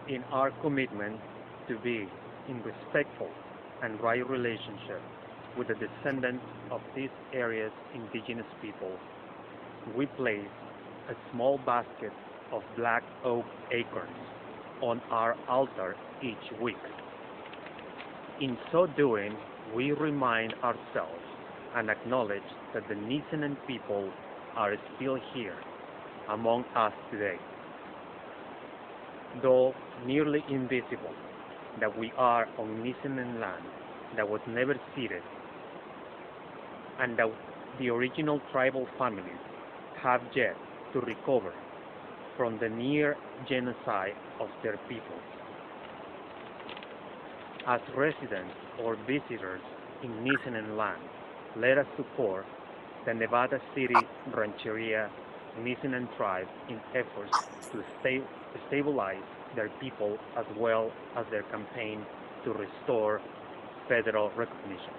In our commitment to be in respectful and right relationship with the descendants of this area's indigenous people, we place a small basket of black oak acorns on our altar each week. In so doing, we remind ourselves and acknowledge that the Nisenan people are still here among us today. Though nearly invisible, that we are on Nisenan land that was never ceded, and that the original tribal families have yet to recover from the near genocide of their people. As residents or visitors in Nisenan land, let us support the Nevada City Rancheria Nisenan tribe in efforts to stabilize their people as well as their campaign to restore federal recognition.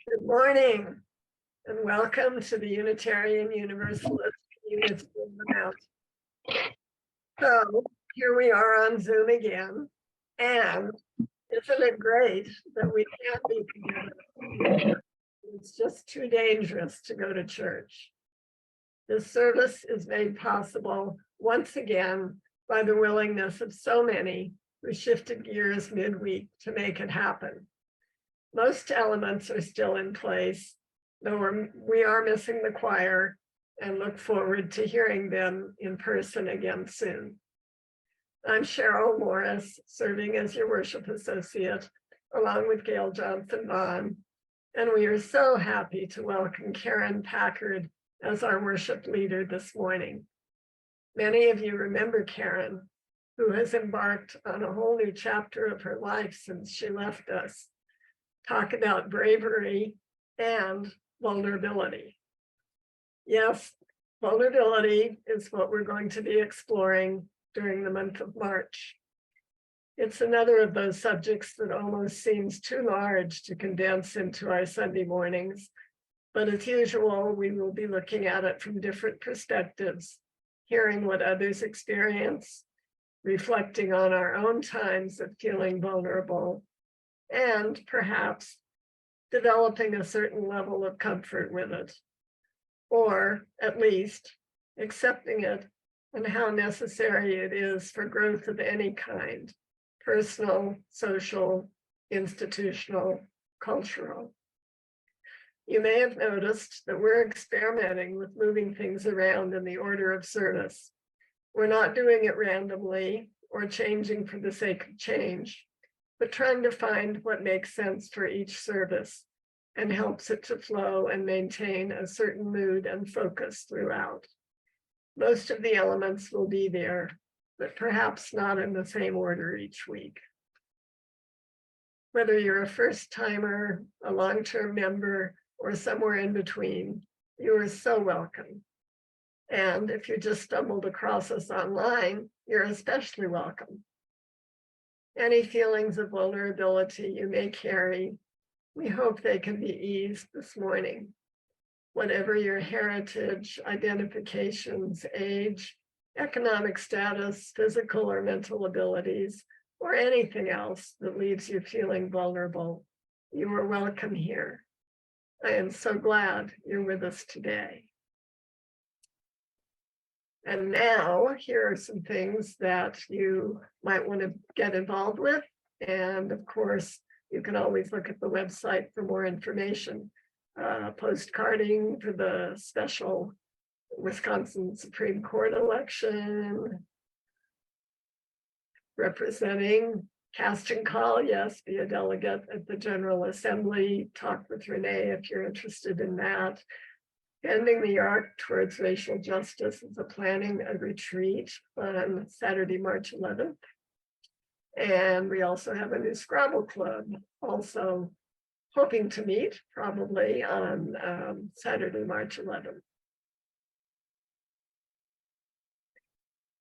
Good morning, and welcome to the Unitarian Universalist Community of the Mountain. So here we are on Zoom again, and isn't it great that we can't be together? It's just too dangerous to go to church. This service is made possible once again by the willingness of so many who shifted gears midweek to make it happen. Most elements are still in place, though we are missing the choir and look forward to hearing them in person again soon. I'm Cheryl Morris, serving as your worship associate, along with Gail Johnson-Vaughn, and we are so happy to welcome Karyn Packard as our worship leader this morning. Many of you remember Karyn, who has embarked on a whole new chapter of her life since she left us. Talk about bravery and vulnerability. Yes, vulnerability is what we're going to be exploring during the month of March. It's another of those subjects that almost seems too large to condense into our Sunday mornings. But as usual, we will be looking at it from different perspectives, hearing what others experience, reflecting on our own times of feeling vulnerable, and perhaps developing a certain level of comfort with it, or at least accepting it and how necessary it is for growth of any kind, personal, social, institutional, cultural. You may have noticed that we're experimenting with moving things around in the order of service. We're not doing it randomly or changing for the sake of change, but trying to find what makes sense for each service and helps it to flow and maintain a certain mood and focus throughout. Most of the elements will be there, but perhaps not in the same order each week. Whether you're a first-timer, a long-term member, or somewhere in between, you are so welcome. And if you just stumbled across us online, you're especially welcome. Any feelings of vulnerability you may carry, we hope they can be eased this morning. Whatever your heritage, identifications, age, economic status, physical or mental abilities, or anything else that leaves you feeling vulnerable, you are welcome here. I am so glad you're with us today. And now, here are some things that you might want to get involved with. And of course, you can always look at the website for more information. Postcarding for the special Wisconsin Supreme Court election, representing, cast and call, yes, be a delegate at the General Assembly, talk with Renee if you're interested in that. Bending the arc towards racial justice is planning a retreat on Saturday, March 11th. And we also have a new Scrabble club, also hoping to meet probably on Saturday, March 11th.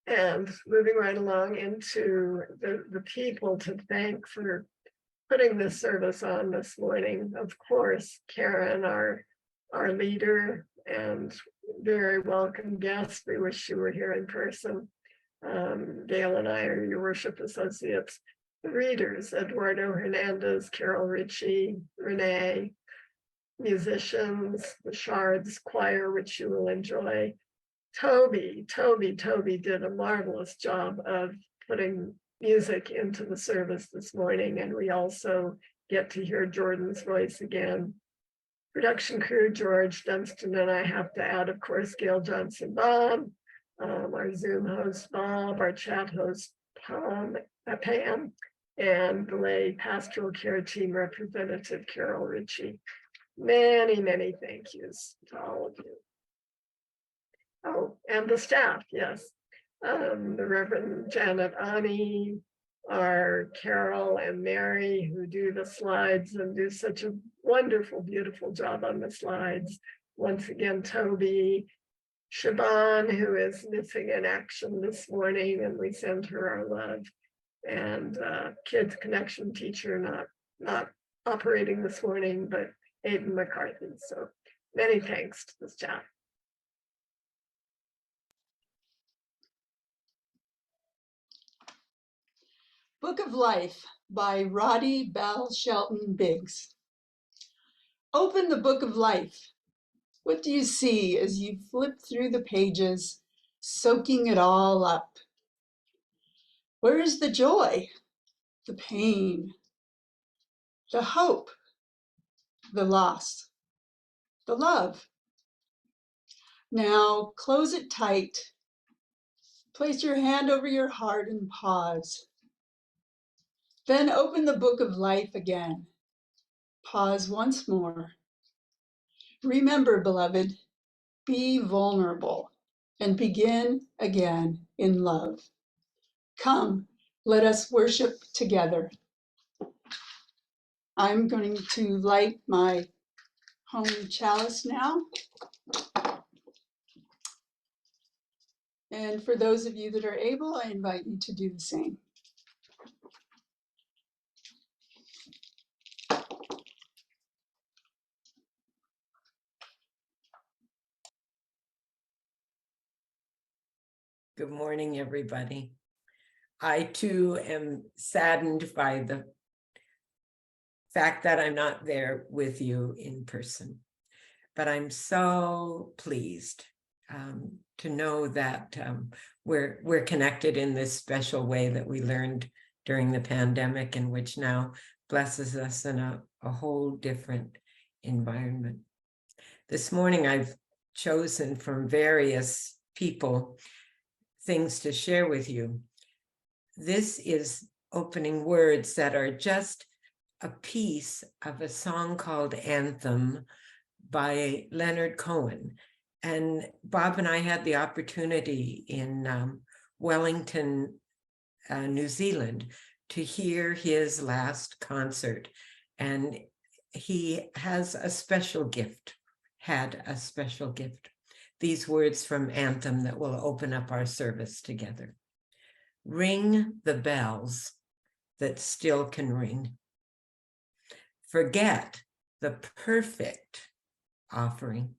And moving right along into the people to thank for putting this service on this morning. Of course, Karyn, our leader and very welcome guest. We wish you were here in person. Gail and I are your worship associates. The readers, Eduardo Hernandez, Carol Ritchie, Renee, musicians, the Shards Choir, which you will enjoy. Toby did a marvelous job of putting music into the service this morning, and we also get to hear Jordan's voice again. Production crew, George Dunstan, and I have to add, of course, Gail Johnson Bob, our Zoom host Bob, our chat host Pam, and the lay pastoral care team representative Carol Ritchie. Many, many thank yous to all of you. Oh, and the staff, yes. The Reverend Janet Ani, our Carol and Mary, who do the slides and do such a wonderful, beautiful job on the slides. Once again, Toby, Siobhan, who is missing in action this morning, and we send her our love. And Kids Connection teacher, not operating this morning, but Aiden McCarthy. So many thanks to the staff. Book of Life by Roddy Bell Shelton Biggs. Open the Book of Life. What do you see as you flip through the pages, soaking it all up? Where is the joy, the pain, the hope, the loss, the love? Now close it tight. Place your hand over your heart and pause. Then open the Book of Life again. Pause once more. Remember, beloved, be vulnerable and begin again in love. Come, let us worship together. I'm going to light my home chalice now. And for those of you that are able, I invite you to do the same. Good morning, everybody. I too am saddened by the fact that I'm not there with you in person, but I'm so pleased to know that we're connected in this special way that we learned during the pandemic, and which now blesses us in a whole different environment. This morning, I've chosen from various people things to share with you. This is opening words that are just a piece of a song called Anthem by Leonard Cohen. And Bob and I had the opportunity in Wellington, New Zealand, to hear his last concert. And he has a special gift, had a special gift. These words from Anthem that will open up our service together. Ring the bells that still can ring. Forget the perfect offering.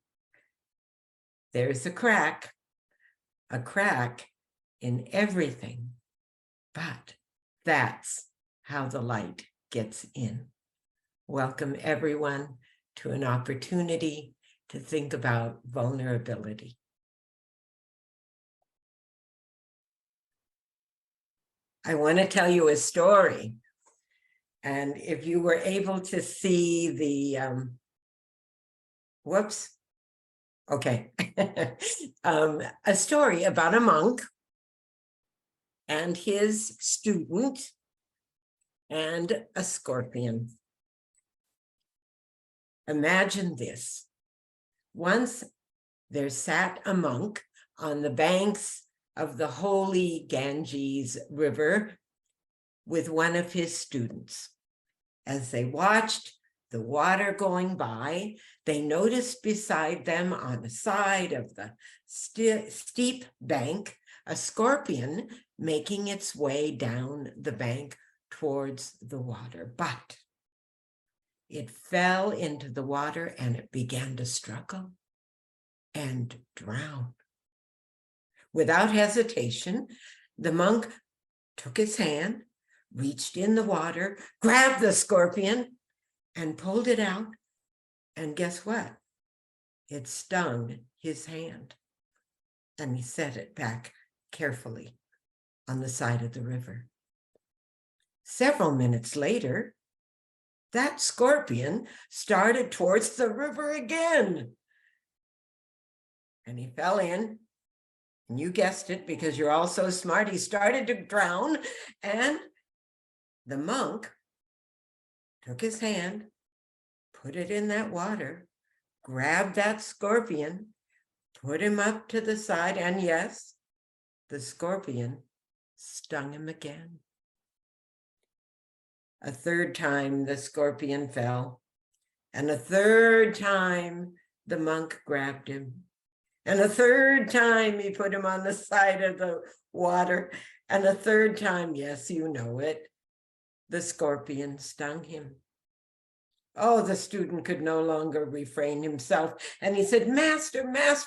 There's a crack in everything, but that's how the light gets in. Welcome everyone to an opportunity to think about vulnerability. I want to tell you a story. And if you were able to see the, a story about a monk and his student and a scorpion. Imagine this. Once there sat a monk on the banks of the holy Ganges River with one of his students. As they watched the water going by, they noticed beside them on the side of the steep bank, a scorpion making its way down the bank towards the water. But it fell into the water and it began to struggle and drown. Without hesitation, the monk took his hand, reached in the water, grabbed the scorpion, and pulled it out. And guess what? It stung his hand. And he set it back carefully on the side of the river. Several minutes later, that scorpion started towards the river again. And he fell in. And you guessed it, because you're all so smart, he started to drown, and the monk took his hand, put it in that water, grabbed that scorpion, put him up to the side, and yes, the scorpion stung him again. A third time the scorpion fell, and a third time the monk grabbed him. And a third time he put him on the side of the water. And a third time, yes, you know it, the scorpion stung him. Oh, the student could no longer refrain himself. And he said, Master,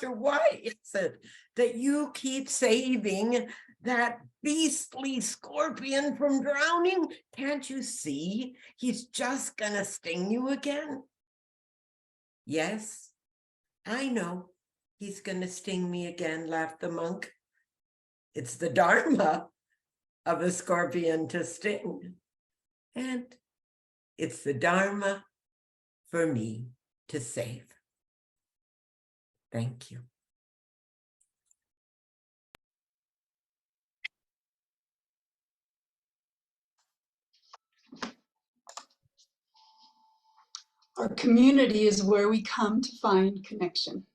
why is it that you keep saving that beastly scorpion from drowning? Can't you see he's just gonna sting you again? Yes, I know. He's going to sting me again, laughed the monk. It's the dharma of a scorpion to sting. And it's the dharma for me to save. Thank you. Our community is where we come to find connection.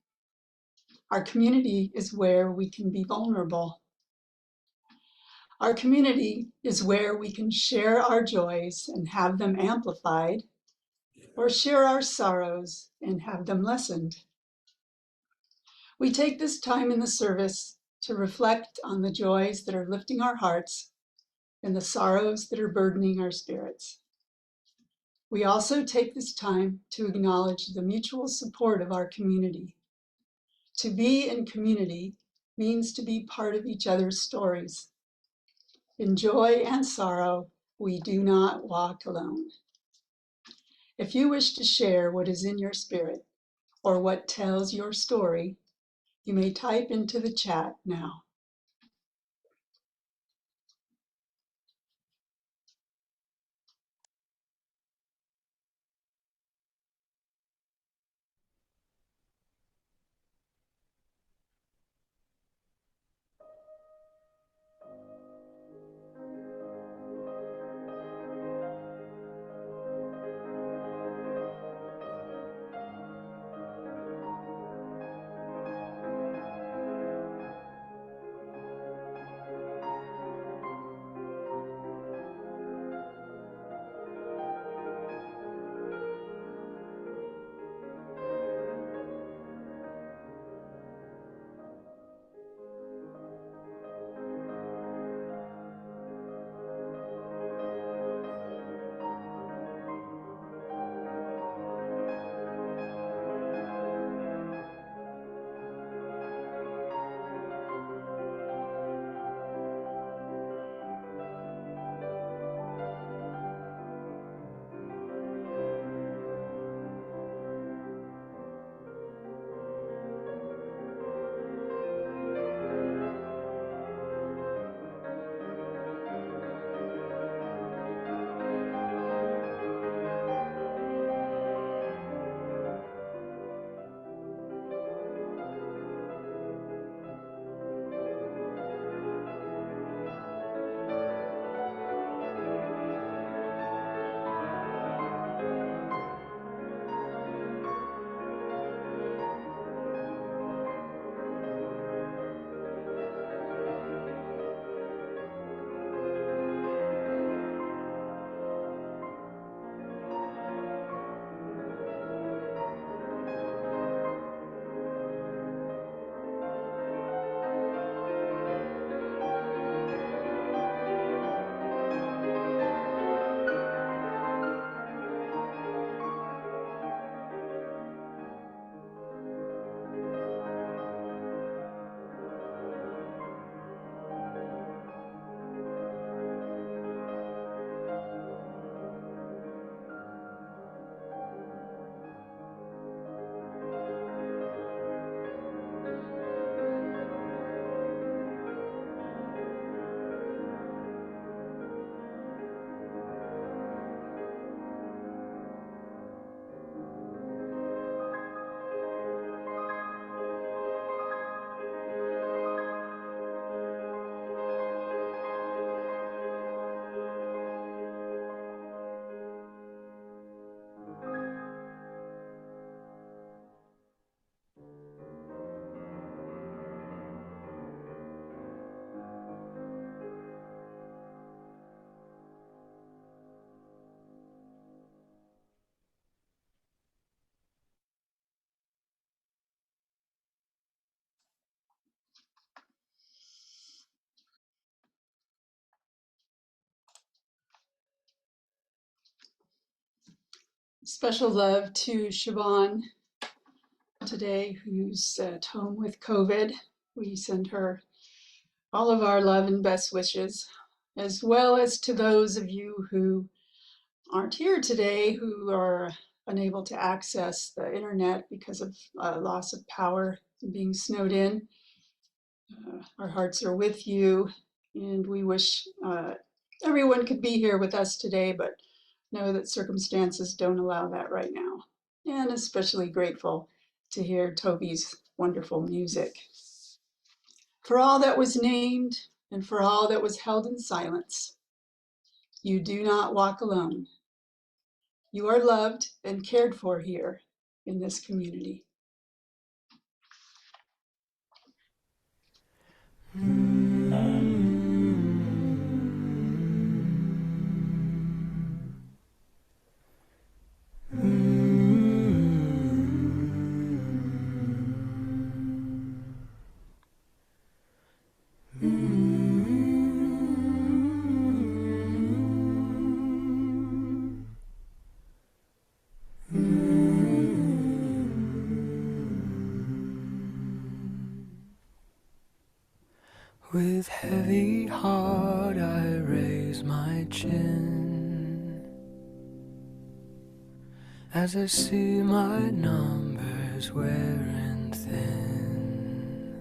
Our community is where we can be vulnerable. Our community is where we can share our joys and have them amplified, or share our sorrows and have them lessened. We take this time in the service to reflect on the joys that are lifting our hearts and the sorrows that are burdening our spirits. We also take this time to acknowledge the mutual support of our community. To be in community means to be part of each other's stories. In joy and sorrow, we do not walk alone. If you wish to share what is in your spirit or what tells your story, you may type into the chat now. Special love to Siobhan today, who's at home with COVID. We send her all of our love and best wishes, as well as to those of you who aren't here today, who are unable to access the internet because of loss of power and being snowed in. Our hearts are with you, and we wish everyone could be here with us today, but know that circumstances don't allow that right now. And especially grateful to hear Toby's wonderful music. For all that was named and for all that was held in silence, you do not walk alone. You are loved and cared for here in this community. With heavy heart I raise my chin as I see my numbers wearing thin.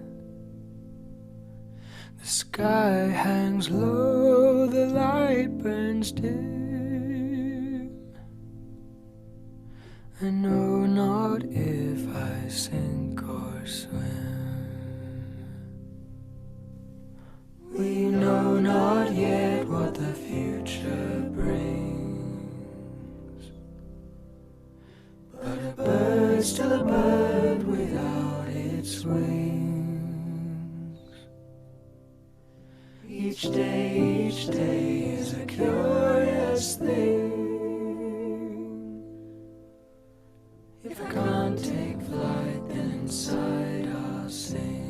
The sky hangs low, the light burns dim. I know not if I sink or swim. We know not yet what the future brings, but a bird still a bird without its wings. Each day is a curious thing. If I can't take flight, then inside I'll sing.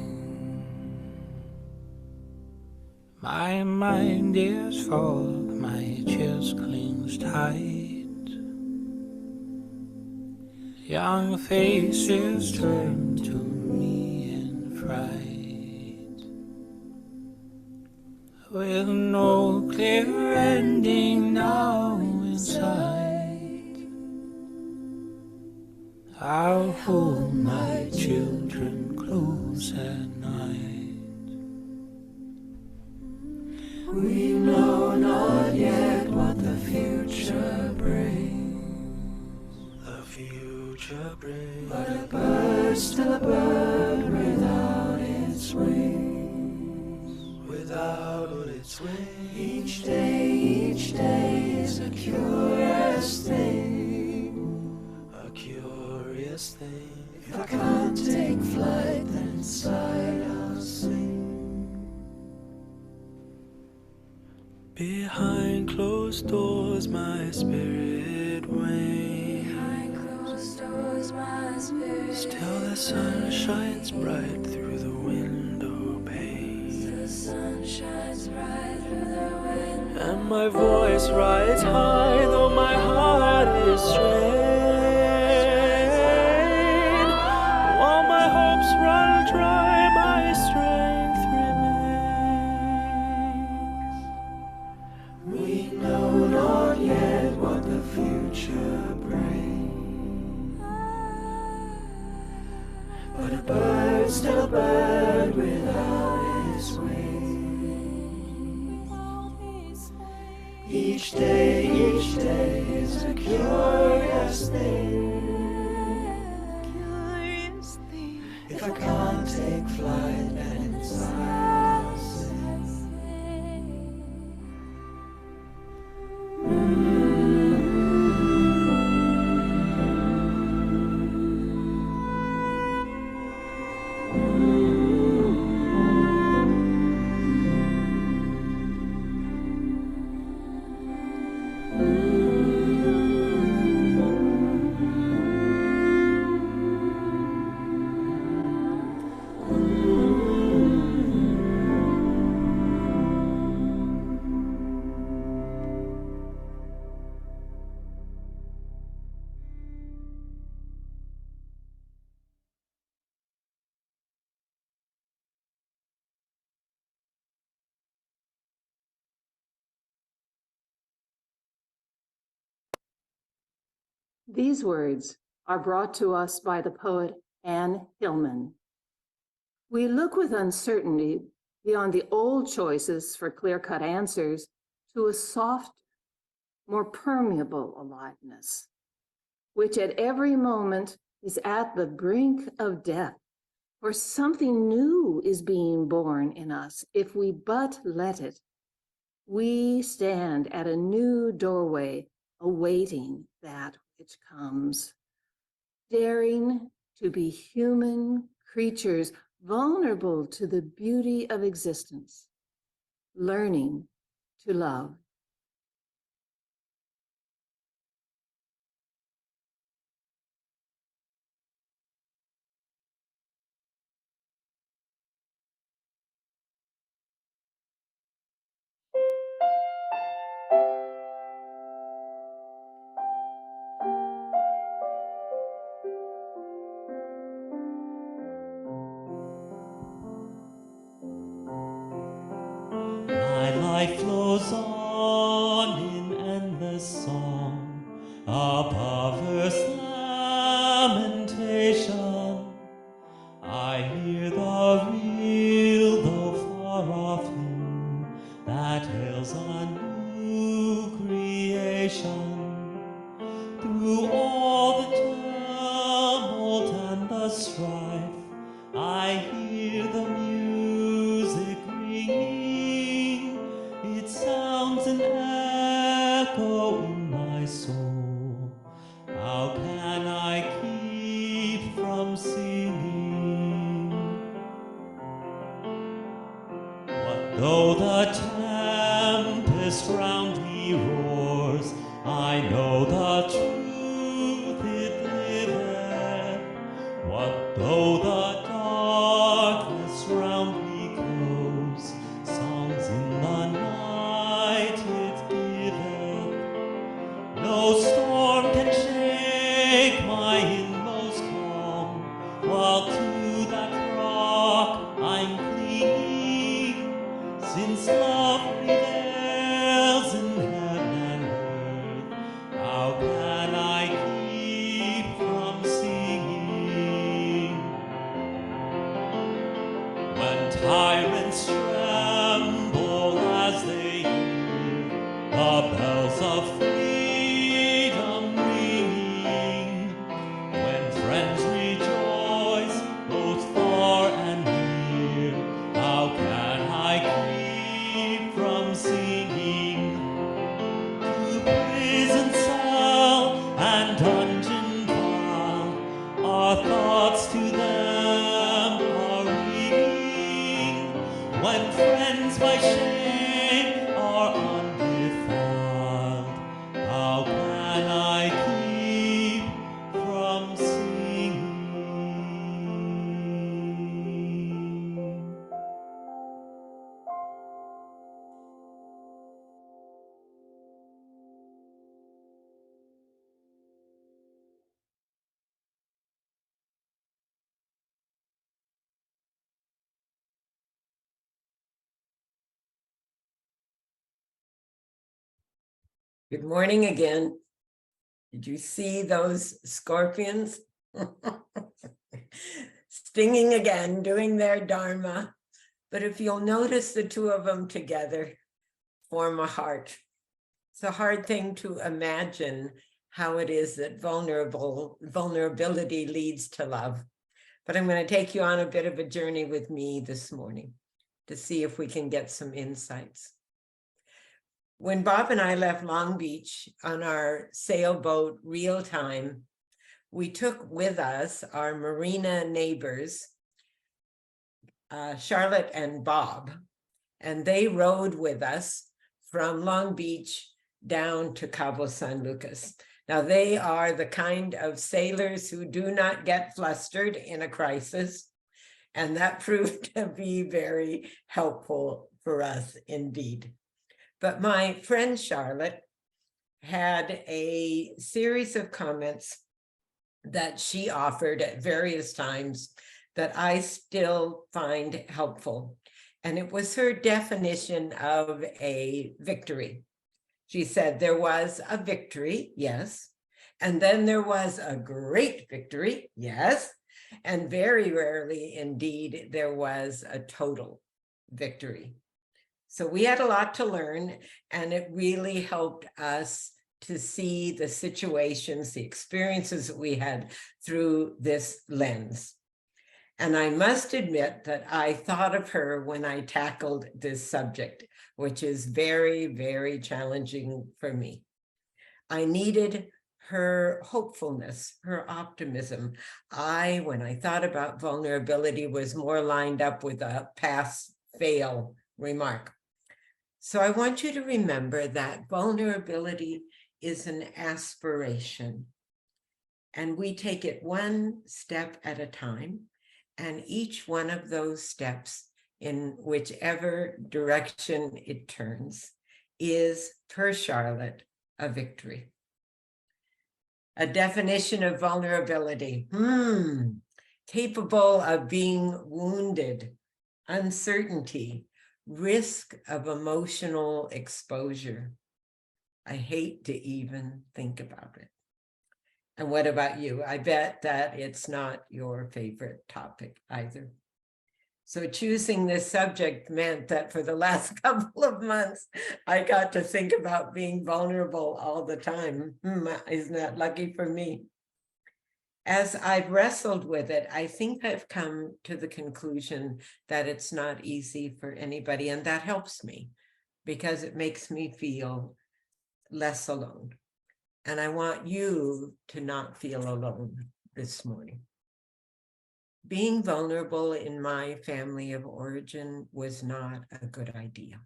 My mind is full, my chest clings tight. Young faces turn to me in fright. With no clear ending now in sight, I'll hold my children close at night. We know not yet what the future brings. The future brings, but a bird still a bird without its wings. Without its wings. Each day is a curious thing. A curious thing. If I can't take flight, then inside I'll sing. Behind closed doors my spirit wanes. Behind closed doors my spirit still the sun shines bright through the window pane. Still the sun shines bright through the window. And my voice rides high though my heart is strained. While my hopes run dry, my strength remains. We know not yet what the future brings, but a bird still a bird without its wings. Each day is a curious thing. If I can't take flight, then inside I'll sing. These words are brought to us by the poet Anne Hillman. We look with uncertainty beyond the old choices for clear-cut answers to a soft, more permeable aliveness, which at every moment is at the brink of death, for something new is being born in us if we but let it. We stand at a new doorway, awaiting that which comes, daring to be human creatures vulnerable to the beauty of existence, learning to love. was a new creation. Through all the tumult and the strife, I hear the music ringing. It sounds an echo in my soul. How can I keep from singing? What though the tempest round me roars, I know the truth it liveth. What though the darkness round me close, songs in the night it giveth. No storm can shake my inmost calm, while to that rock I'm clinging. Since love prevails in heaven and earth, how can I keep from singing? When tyrants tremble as they hear the bells of freedom ringing, when friends rejoice both far and near, how can I keep from singing? To prison cell and dungeon vile, our thoughts to them are ringing. When friends by shame are undefiled, how can I keep from singing? Good morning again. Did you see those scorpions? Stinging again, doing their dharma. But if you'll notice, the two of them together form a heart. It's a hard thing to imagine how it is that vulnerability leads to love. But I'm going to take you on a bit of a journey with me this morning to see if we can get some insights. When Bob and I left Long Beach on our sailboat Real Time, we took with us our marina neighbors, Charlotte and Bob, and they rowed with us from Long Beach down to Cabo San Lucas. Now, they are the kind of sailors who do not get flustered in a crisis, and that proved to be very helpful for us indeed. But my friend Charlotte had a series of comments that she offered at various times that I still find helpful. And it was her definition of a victory. She said there was a victory, yes. And then there was a great victory, yes. And very rarely indeed, there was a total victory. So we had a lot to learn, and it really helped us to see the situations, the experiences that we had through this lens. And I must admit that I thought of her when I tackled this subject, which is very, very challenging for me. I needed her hopefulness, her optimism. When I thought about vulnerability, was more lined up with a pass-fail remark. So I want you to remember that vulnerability is an aspiration, and we take it one step at a time, and each one of those steps, in whichever direction it turns, is, per Charlotte, a victory. A definition of vulnerability, capable of being wounded, uncertainty, risk of emotional exposure. I hate to even think about it. And what about you? I bet that it's not your favorite topic either. So choosing this subject meant that for the last couple of months, I got to think about being vulnerable all the time. Isn't that lucky for me? As I've wrestled with it, I think I've come to the conclusion that it's not easy for anybody, and that helps me because it makes me feel less alone. And I want you to not feel alone this morning. Being vulnerable in my family of origin was not a good idea.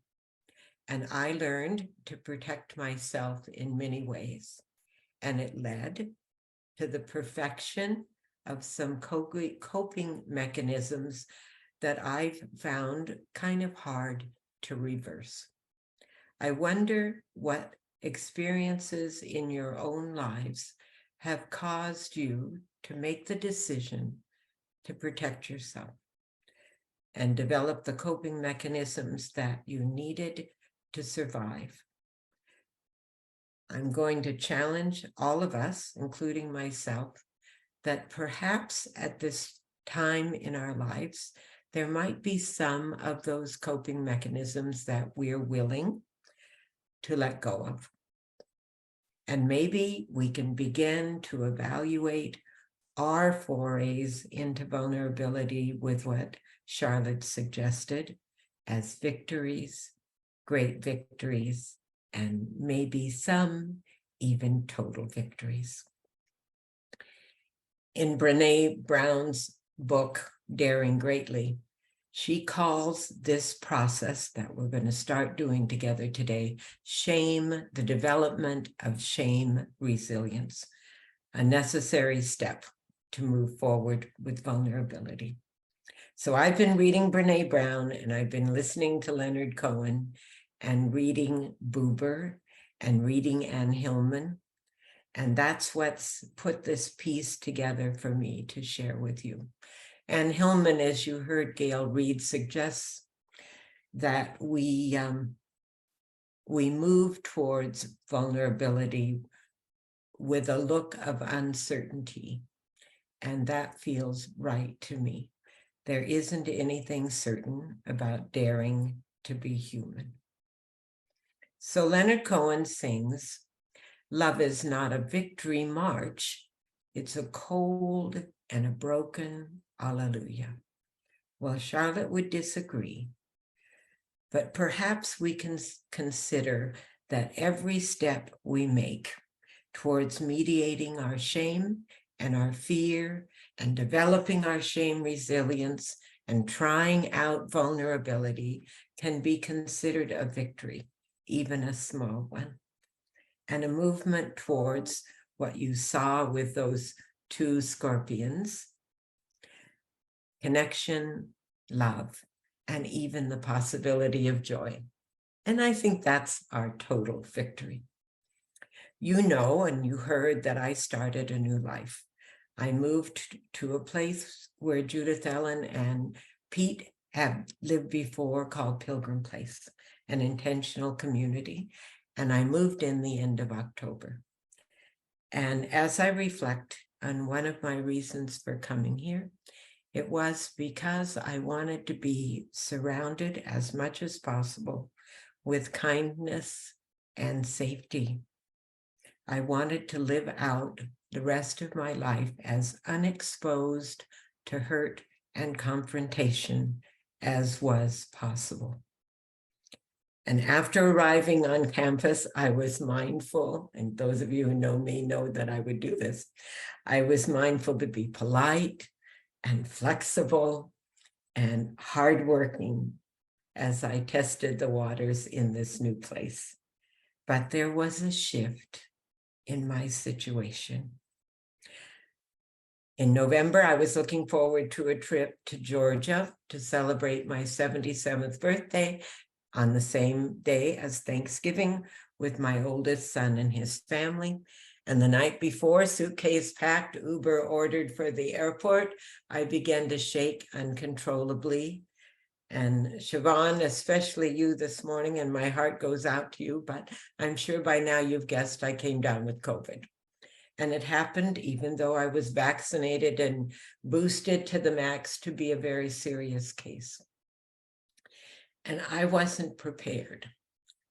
And I learned to protect myself in many ways. And it led to the perfection of some coping mechanisms that I've found kind of hard to reverse. I wonder what experiences in your own lives have caused you to make the decision to protect yourself and develop the coping mechanisms that you needed to survive. I'm going to challenge all of us, including myself, that perhaps at this time in our lives, there might be some of those coping mechanisms that we're willing to let go of. And maybe we can begin to evaluate our forays into vulnerability with what Charlotte suggested as victories, great victories, and maybe some even total victories. In Brené Brown's book, Daring Greatly, she calls this process that we're going to start doing together today, shame, the development of shame resilience, a necessary step to move forward with vulnerability. So I've been reading Brené Brown, and I've been listening to Leonard Cohen and reading Buber and reading Anne Hillman. And that's what's put this piece together for me to share with you. Anne Hillman, as you heard Gail read, suggests that we move towards vulnerability with a look of uncertainty. And that feels right to me. There isn't anything certain about daring to be human. So Leonard Cohen sings, "Love is not a victory march. It's a cold and a broken hallelujah." Well, Charlotte would disagree, but perhaps we can consider that every step we make towards mediating our shame and our fear and developing our shame resilience and trying out vulnerability can be considered a victory, even a small one, and a movement towards what you saw with those two scorpions: connection, love, and even the possibility of joy. And I think that's our total victory. You know, and you heard that I started a new life. I moved to a place where Judith Ellen and Pete have lived before, called Pilgrim Place, an intentional community. And I moved in the end of October. And as I reflect on one of my reasons for coming here, it was because I wanted to be surrounded as much as possible with kindness and safety. I wanted to live out the rest of my life as unexposed to hurt and confrontation as was possible. And after arriving on campus, I was mindful, and those of you who know me know that I would do this. I was mindful to be polite and flexible and hardworking as I tested the waters in this new place. But there was a shift in my situation. In November, I was looking forward to a trip to Georgia to celebrate my 77th birthday on the same day as Thanksgiving with my oldest son and his family. And the night before, suitcase packed, Uber ordered for the airport, I began to shake uncontrollably. And Siobhan, especially you this morning, and my heart goes out to you, but I'm sure by now you've guessed I came down with COVID. And it happened even though I was vaccinated and boosted to the max to be a very serious case. And I wasn't prepared.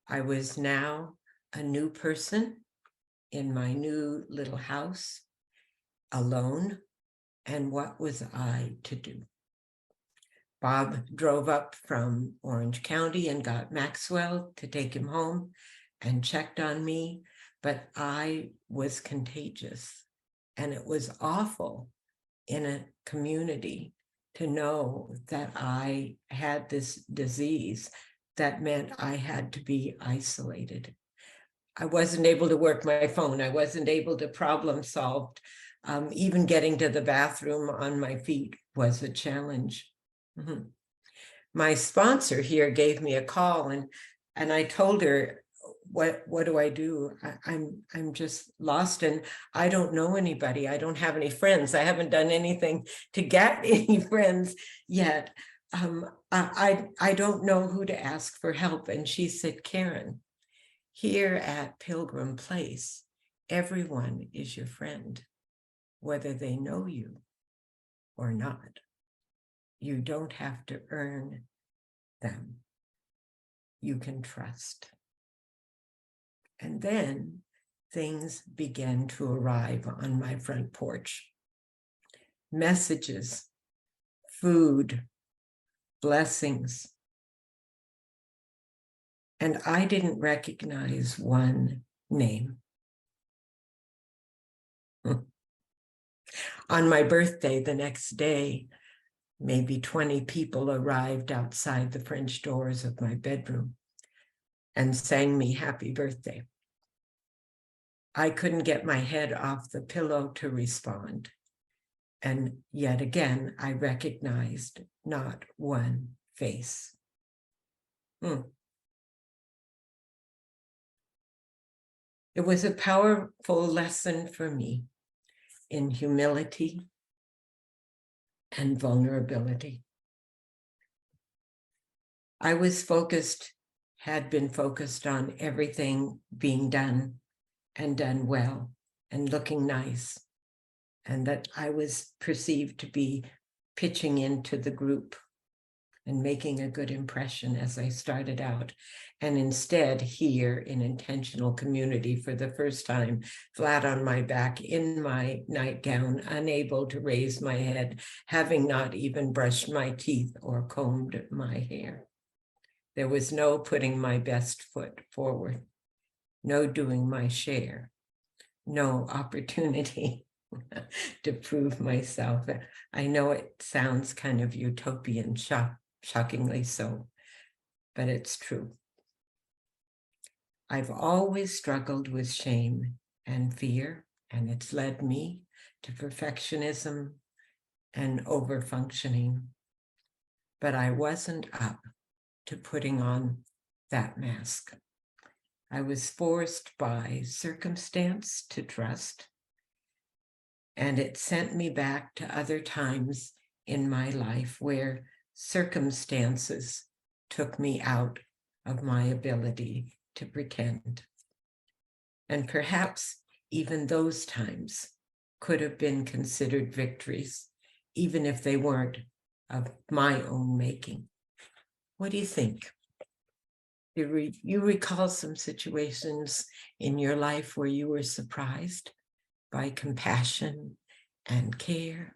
I was now a new person in my new little house, alone. And what was I to do? Bob drove up from Orange County and got Maxwell to take him home and checked on me, but I was contagious. And it was awful in a community to know that I had this disease that meant I had to be isolated. I wasn't able to work my phone. I wasn't able to problem solve. Even getting to the bathroom on my feet was a challenge. Mm-hmm. My sponsor here gave me a call, and I told her, what do I do? I'm just lost, and I don't know anybody. I don't have any friends. I haven't done anything to get any friends yet. I don't know who to ask for help. And she said, Karyn, here at Pilgrim Place, everyone is your friend, whether they know you or not. You don't have to earn them. You can trust. And then things began to arrive on my front porch. Messages, food, blessings. And I didn't recognize one name. On my birthday, the next day, maybe 20 people arrived outside the French doors of my bedroom and sang me happy birthday. I couldn't get my head off the pillow to respond. And yet again, I recognized not one face. It was a powerful lesson for me in humility and vulnerability. I was had been focused on everything being done and done well and looking nice, and that I was perceived to be pitching into the group and making a good impression as I started out. And instead, here in intentional community for the first time, flat on my back in my nightgown, unable to raise my head, having not even brushed my teeth or combed my hair. There was no putting my best foot forward, no doing my share, no opportunity to prove myself. I know it sounds kind of utopian, shockingly so, but it's true. I've always struggled with shame and fear, and it's led me to perfectionism and overfunctioning. But I wasn't up to putting on that mask. I was forced by circumstance to trust, and it sent me back to other times in my life where circumstances took me out of my ability to pretend. And perhaps even those times could have been considered victories, even if they weren't of my own making. What do you think? You recall some situations in your life where you were surprised by compassion and care?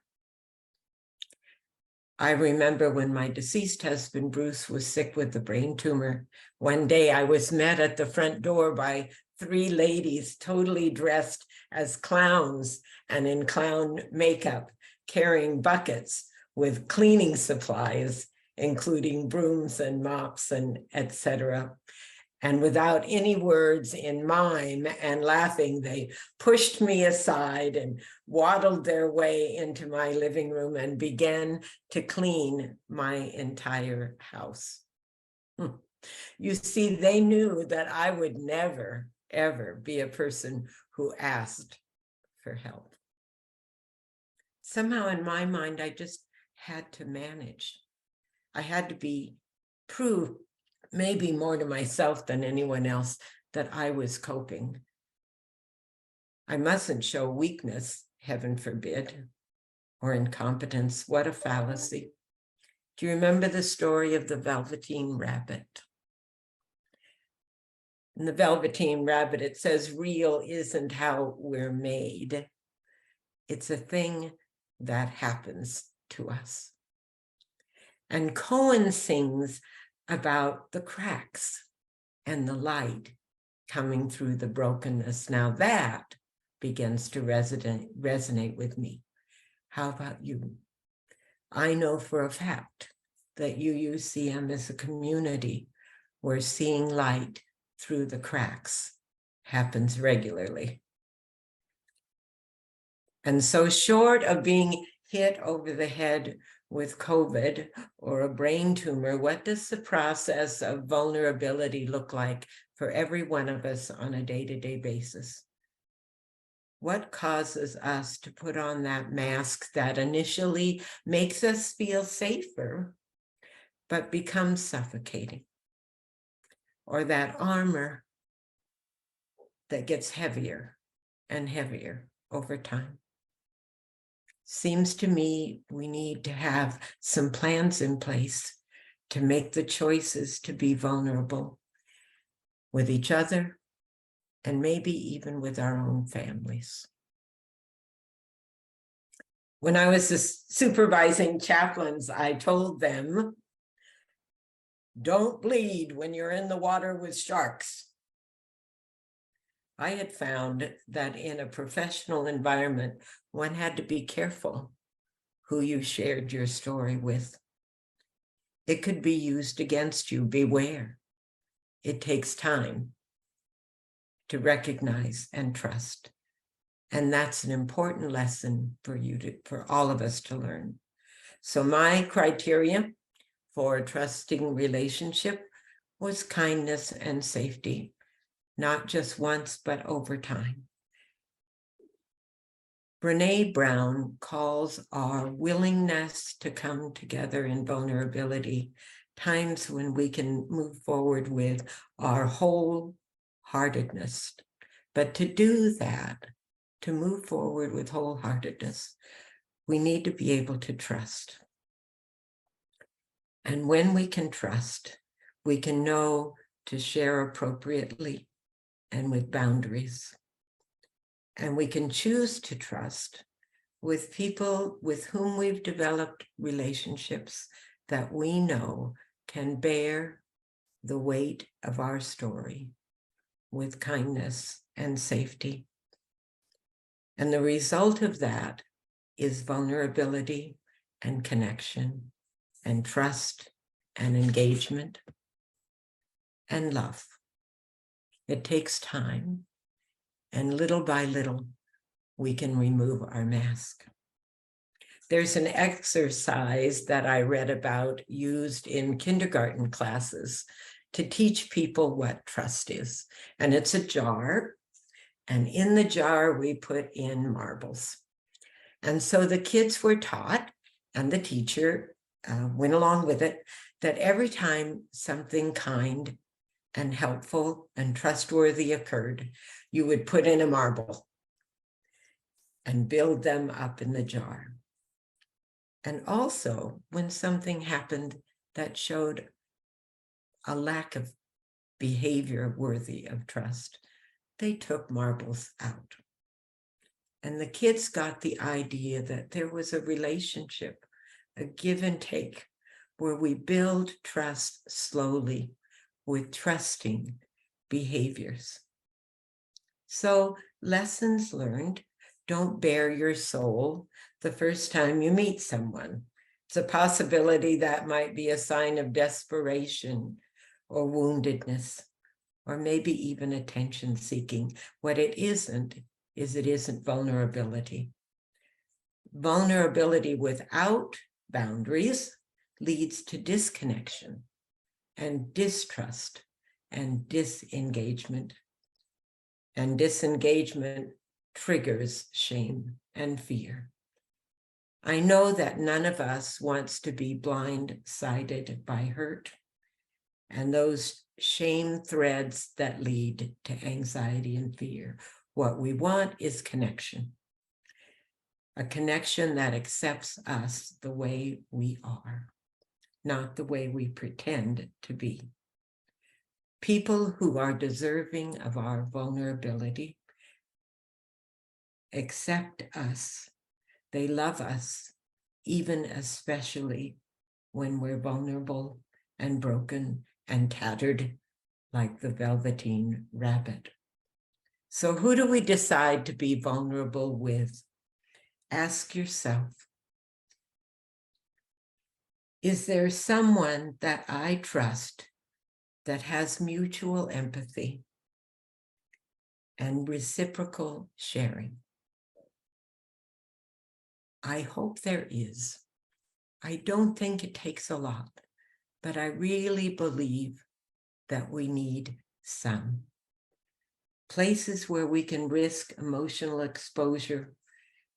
I remember when my deceased husband, Bruce, was sick with a brain tumor. One day I was met at the front door by 3 ladies totally dressed as clowns and in clown makeup, carrying buckets with cleaning supplies, including brooms and mops and etc. And without any words, in mime and laughing, they pushed me aside and waddled their way into my living room and began to clean my entire house. You see, they knew that I would never, ever be a person who asked for help. Somehow in my mind, I just had to manage. I had to prove maybe more to myself than anyone else that I was coping. I mustn't show weakness, heaven forbid, or incompetence. What a fallacy. Do you remember the story of the Velveteen Rabbit? In the Velveteen Rabbit, it says, real isn't how we're made. It's a thing that happens to us. And Cohen sings about the cracks and the light coming through the brokenness. Now that begins to resonate with me. How about you? I know for a fact that UUCM is a community where seeing light through the cracks happens regularly. And so short of being hit over the head with COVID or a brain tumor, what does the process of vulnerability look like for every one of us on a day-to-day basis? What causes us to put on that mask that initially makes us feel safer, but becomes suffocating? Or that armor that gets heavier and heavier over time? Seems to me we need to have some plans in place to make the choices to be vulnerable with each other and maybe even with our own families. When I was supervising chaplains, I told them, don't bleed when you're in the water with sharks. I had found that in a professional environment, one had to be careful who you shared your story with. It could be used against you. Beware. It takes time to recognize and trust. And that's an important lesson for all of us to learn. So my criteria for a trusting relationship was kindness and safety, not just once, but over time. Brené Brown calls our willingness to come together in vulnerability times when we can move forward with our wholeheartedness. But to do that, to move forward with wholeheartedness, we need to be able to trust. And when we can trust, we can know to share appropriately and with boundaries. And we can choose to trust with people with whom we've developed relationships that we know can bear the weight of our story with kindness and safety. And the result of that is vulnerability and connection and trust and engagement and love. It takes time, and little by little, we can remove our mask. There's an exercise that I read about used in kindergarten classes to teach people what trust is. And it's a jar, and in the jar we put in marbles. And so the kids were taught, and the teacher went along with it, that every time something kind and helpful and trustworthy occurred, you would put in a marble and build them up in the jar. And also, when something happened that showed a lack of behavior worthy of trust, they took marbles out. And the kids got the idea that there was a relationship, a give and take, where we build trust slowly with trusting behaviors. So, lessons learned: don't bare your soul the first time you meet someone. It's a possibility that might be a sign of desperation or woundedness, or maybe even attention seeking. What it isn't is it isn't vulnerability. Vulnerability without boundaries leads to disconnection and distrust and disengagement. And disengagement triggers shame and fear. I know that none of us wants to be blindsided by hurt and those shame threads that lead to anxiety and fear, What we want is connection. A connection that accepts us the way we are, not the way we pretend to be. People who are deserving of our vulnerability accept us. They love us, even especially when we're vulnerable and broken and tattered like the velveteen rabbit. So who do we decide to be vulnerable with? Ask yourself, is there someone that I trust that has mutual empathy and reciprocal sharing? I hope there is. I don't think it takes a lot, but I really believe that we need some. Places where we can risk emotional exposure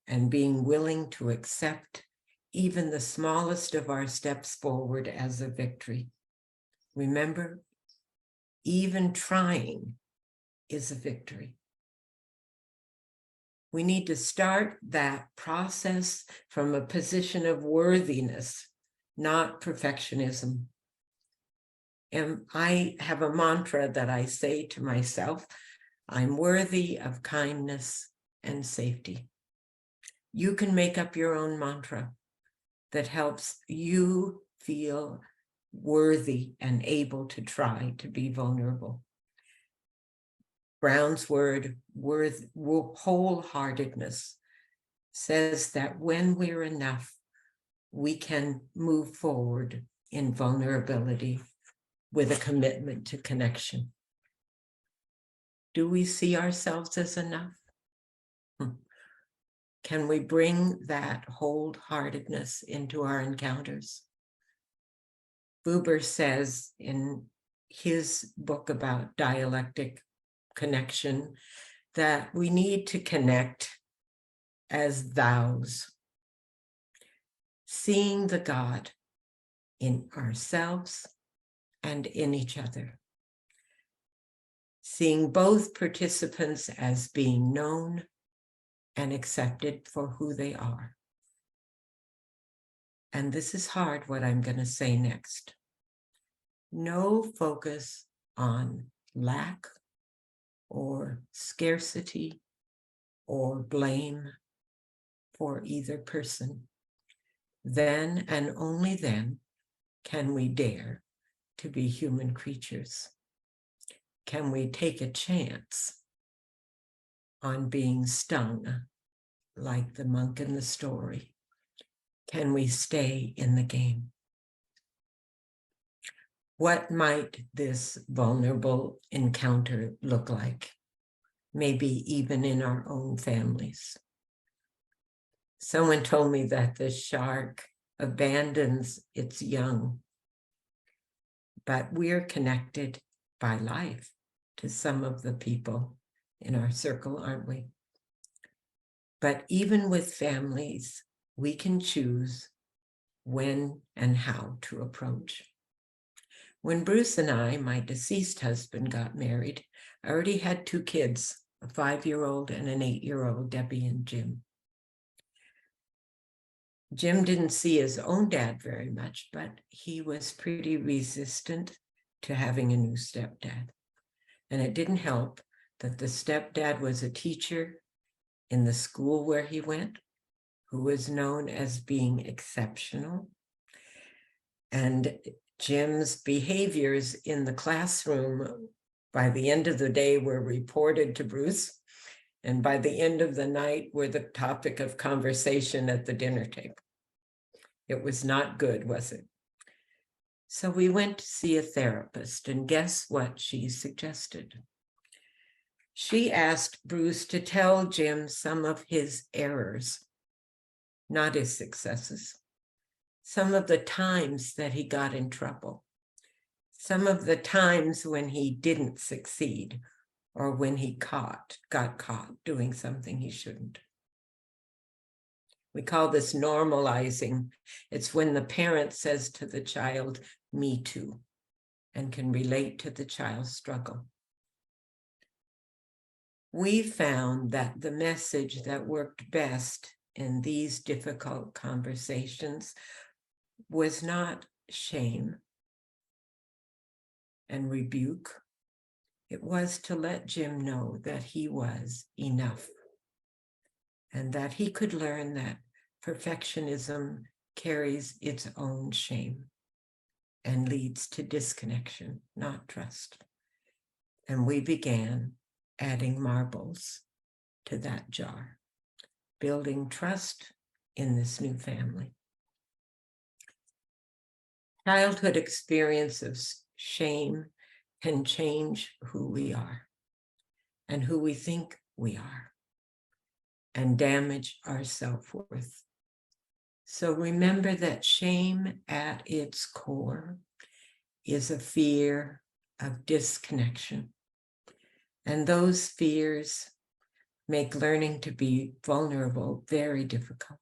and being willing to accept even the smallest of our steps forward as a victory. Remember, even trying is a victory. We need to start that process from a position of worthiness, not perfectionism. And I have a mantra that I say to myself, I'm worthy of kindness and safety. You can make up your own mantra that helps you feel worthy and able to try to be vulnerable. Brown's word, wholeheartedness, says that when we're enough, we can move forward in vulnerability with a commitment to connection. Do we see ourselves as enough? Can we bring that wholeheartedness into our encounters? Buber says in his book about dialectic connection that we need to connect as thous, seeing the God in ourselves and in each other, seeing both participants as being known and accepted for who they are. And this is hard, what I'm going to say next. No focus on lack or scarcity or blame for either person. Then and only then can we dare to be human creatures. Can we take a chance on being stung like the monk in the story? Can we stay in the game? What might this vulnerable encounter look like? Maybe even in our own families. Someone told me that the shark abandons its young, but we're connected by life to some of the people in our circle, aren't we? But even with families, we can choose when and how to approach. When Bruce and I, my deceased husband, got married, I already had 2 kids, a 5-year-old and an 8-year-old, Debbie and Jim. Jim didn't see his own dad very much, but he was pretty resistant to having a new stepdad. And it didn't help that the stepdad was a teacher in the school where he went, who was known as being exceptional. And Jim's behaviors in the classroom by the end of the day were reported to Bruce, and by the end of the night were the topic of conversation at the dinner table. It was not good, was it? So we went to see a therapist, and guess what she suggested? She asked Bruce to tell Jim some of his errors, not his successes. Some of the times that he got in trouble, some of the times when he didn't succeed, or when he got caught doing something he shouldn't. We call this normalizing. It's when the parent says to the child, "Me too," and can relate to the child's struggle. we found that the message that worked best in these difficult conversations was not shame and rebuke. It was to let Jim know that he was enough and that he could learn that perfectionism carries its own shame and leads to disconnection, not trust. And we began adding marbles to that jar, building trust in this new family. Childhood experience of shame can change who we are and who we think we are and damage our self-worth. So remember that shame at its core is a fear of disconnection. And those fears make learning to be vulnerable very difficult.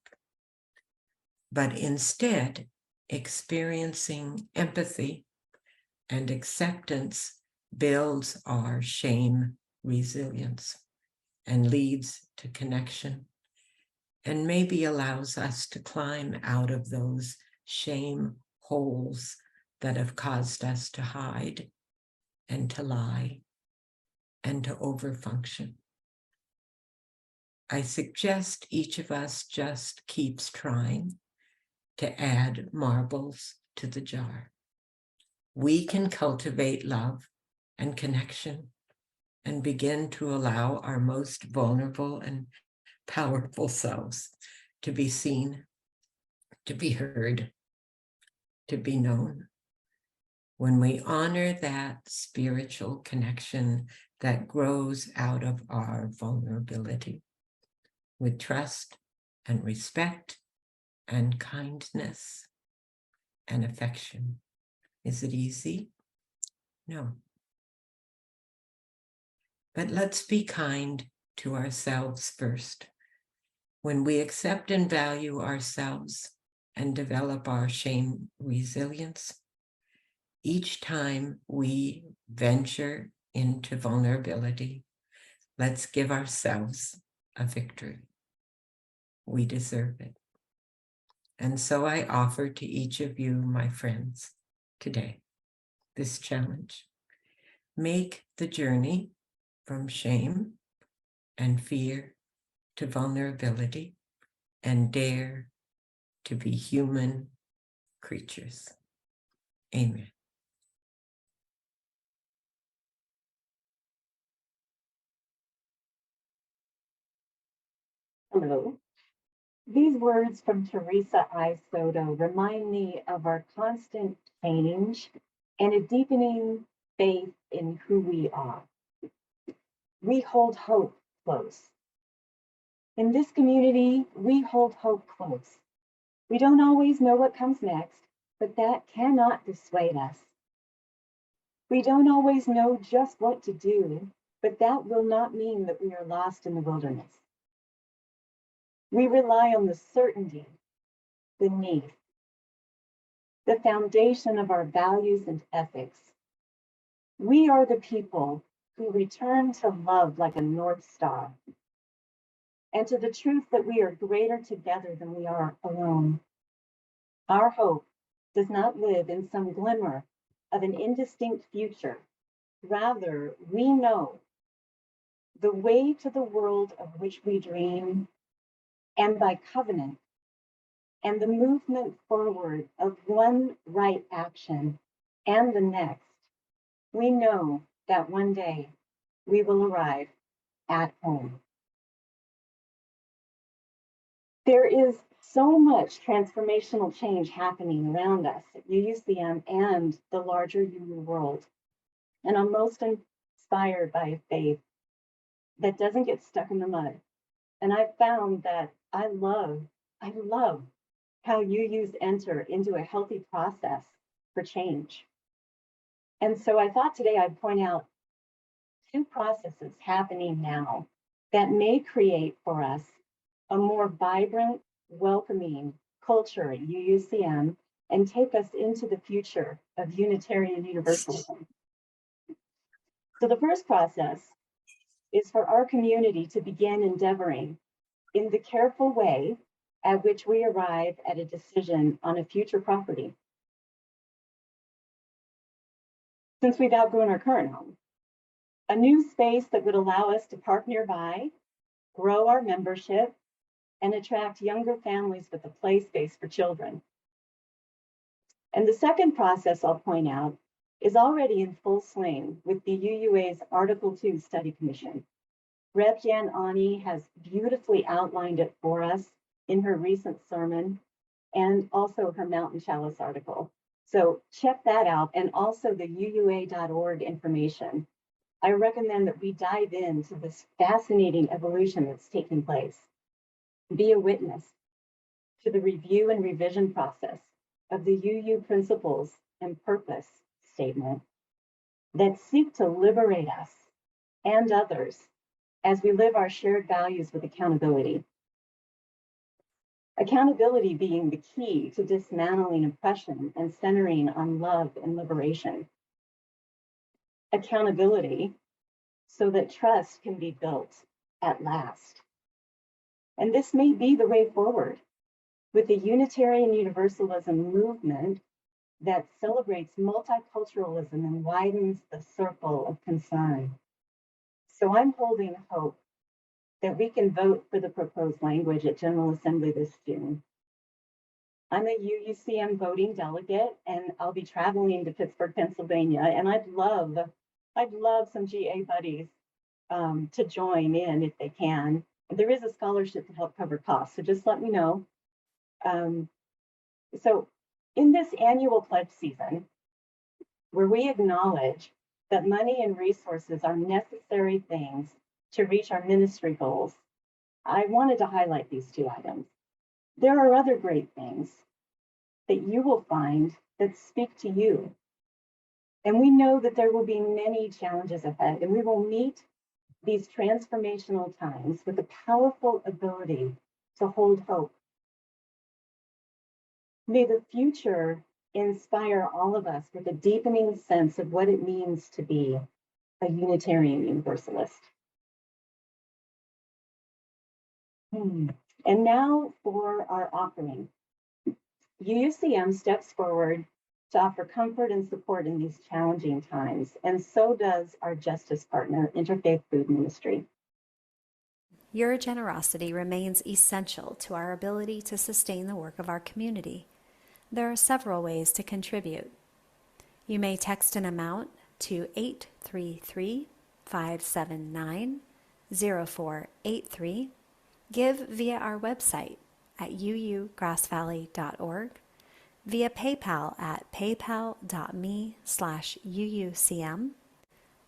But instead, experiencing empathy and acceptance builds our shame resilience and leads to connection, and maybe allows us to climb out of those shame holes that have caused us to hide and to lie and to overfunction. I suggest each of us just keeps trying to add marbles to the jar. We can cultivate love and connection and begin to allow our most vulnerable and powerful selves to be seen, to be heard, to be known. When we honor that spiritual connection that grows out of our vulnerability with trust and respect and kindness and affection. Is it easy? No. But let's be kind to ourselves first. When we accept and value ourselves and develop our shame resilience, each time we venture into vulnerability, let's give ourselves a victory. We deserve it. And so I offer to each of you, my friends, today, this challenge. Make the journey from shame and fear to vulnerability and dare to be human creatures. Amen. Hello. These words from Teresa I. Soto remind me of our constant change and a deepening faith in who we are. We hold hope close. In this community, we hold hope close. We don't always know what comes next, but that cannot dissuade us. We don't always know just what to do, but that will not mean that we are lost in the wilderness. We rely on the certainty beneath, the foundation of our values and ethics. We are the people who return to love like a North Star, and to the truth that we are greater together than we are alone. Our hope does not live in some glimmer of an indistinct future. Rather, we know the way to the world of which we dream, and by covenant, and the movement forward of one right action and the next, we know that one day we will arrive at home. There is so much transformational change happening around us at UUCM and the larger UU world. And I'm most inspired by a faith that doesn't get stuck in the mud. And I've found that I love how UUs enter into a healthy process for change. And so I thought today I'd point out two processes happening now that may create for us a more vibrant, welcoming culture at UUCM and take us into the future of Unitarian Universalism. So the first process is for our community to begin endeavoring in the careful way at which we arrive at a decision on a future property. Since we've outgrown our current home, a new space that would allow us to park nearby, grow our membership, and attract younger families with a play space for children. And the second process I'll point out is already in full swing with the UUA's Article 2 Study Commission. Rep. Jan Ani has beautifully outlined it for us in her recent sermon and also her Mountain Chalice article. So check that out, and also the UUA.org information. I recommend that we dive into this fascinating evolution that's taking place. Be a witness to the review and revision process of the UU principles and purpose statement that seek to liberate us and others as we live our shared values with accountability. Accountability being the key to dismantling oppression and centering on love and liberation. Accountability so that trust can be built at last. And this may be the way forward with the Unitarian Universalism movement that celebrates multiculturalism and widens the circle of concern. So I'm holding hope that we can vote for the proposed language at General Assembly this June. I'm a UUCM voting delegate, and I'll be traveling to Pittsburgh, Pennsylvania, and I'd love some GA buddies to join in if they can. There is a scholarship to help cover costs, so just let me know. So in this annual pledge season, where we acknowledge that money and resources are necessary things to reach our ministry goals, I wanted to highlight these two items. There are other great things that you will find that speak to you. And we know that there will be many challenges ahead, and we will meet these transformational times with a powerful ability to hold hope. May the future inspire all of us with a deepening sense of what it means to be a Unitarian Universalist. And now for our offering. UUCM steps forward to offer comfort and support in these challenging times, and so does our justice partner, Interfaith Food Ministry. Your generosity remains essential to our ability to sustain the work of our community. There are several ways to contribute. You may text an amount to 833-579-0483, give via our website at uugrassvalley.org, via PayPal at paypal.me/UUCM,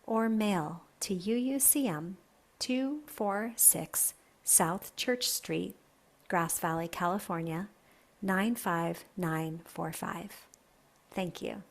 or mail to UUCM 246 South Church Street, Grass Valley, California, 95945. Thank you.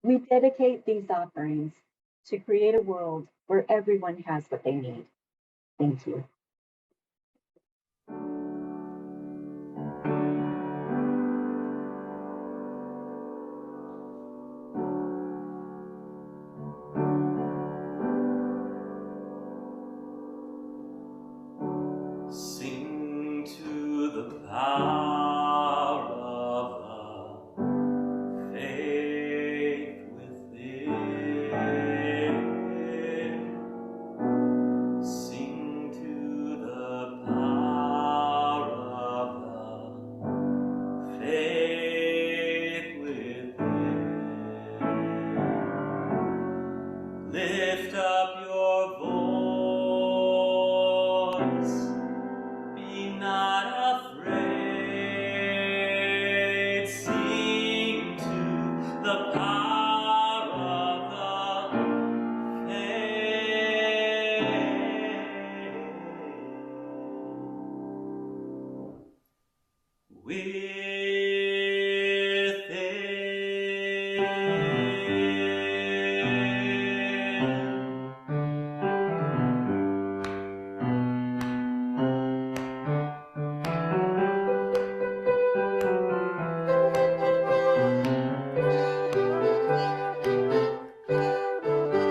We dedicate these offerings to create a world where everyone has what they need. Thank you. Sing to the power of the faith within. Sing to the power of the faith within. Lift up your voice. Be not afraid, sing to the power of the faith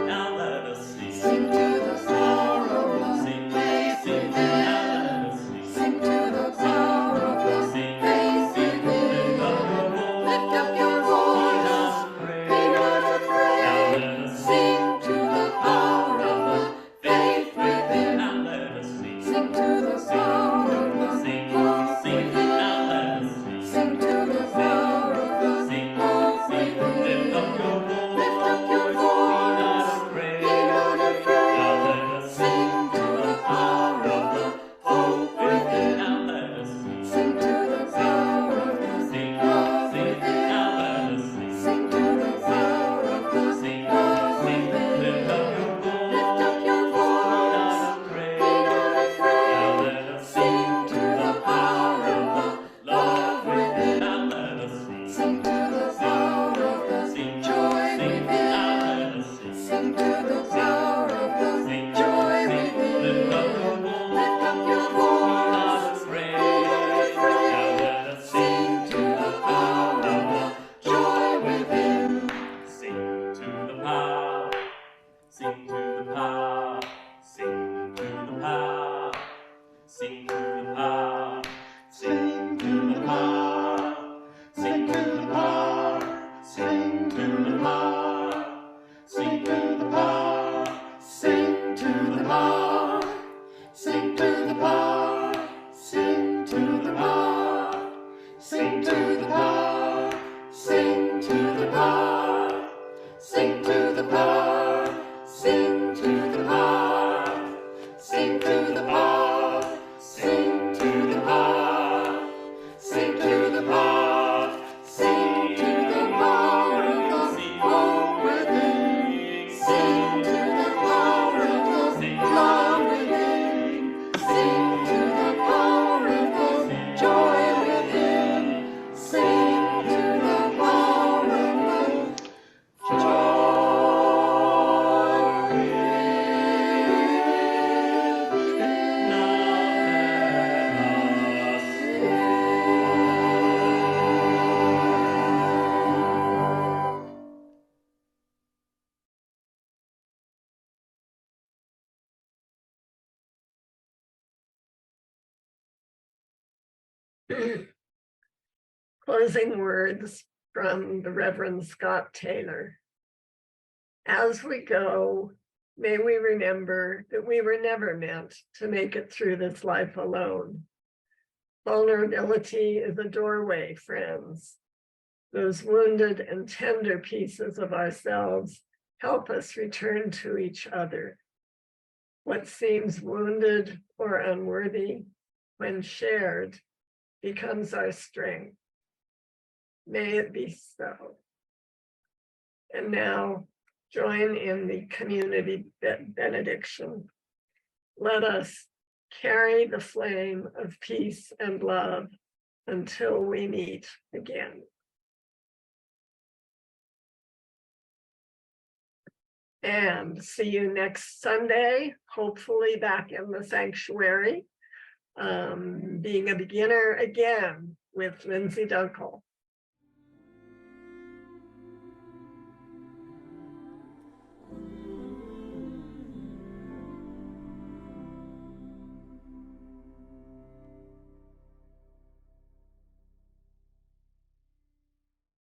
Now let us sing. Sing to the power of the faith within. Now let us sing. Sing to the power of the faith within. Lift up your voice. Be not afraid. Now let us sing to the power of the faith within. Now let us sing. Sing to the power of the hope within. Now let us sing. Sing to the power of the hope within. Lift up your voice. Lift up your voice. Be not afraid. Now let us sing to the power of the hope within. Now let us sing to the power of the love within. Now let us sing to the power of the love within. Lift up your voice. Be not afraid. Now let us sing to the power of the love within. Now let us sing to the power of the joy within. Now let us sing to the power of the joy within. Lift up your voice. Be not afraid. Now let us sing to the power of the joy within. Sing to the power. Sing to the power. Sing to the power. Sing to the power. Sing to the power. Sing to the power. Sing to the power. Sing to the power. Sing to the power. Sing to the power. Sing to the power. Sing to the power. Sing to the power. Sing to the power. Sing to the power. Sing to the power. Sing to the power. Sing to the power. Sing to the power of the hope within. Sing to the power of the love within. Sing to the power of the joy within. Sing to the power of the joy Closing words from the Reverend Scott Taylor. As we go, may we remember that we were never meant to make it through this life alone. Vulnerability is a doorway, friends. Those wounded and tender pieces of ourselves help us return to each other. What seems wounded or unworthy, when shared, becomes our strength. May it be so. And now, join in the community benediction. Let us carry the flame of peace and love until we meet again. And see you next Sunday, hopefully back in the sanctuary. Being a beginner again with Lindsay Dunkel.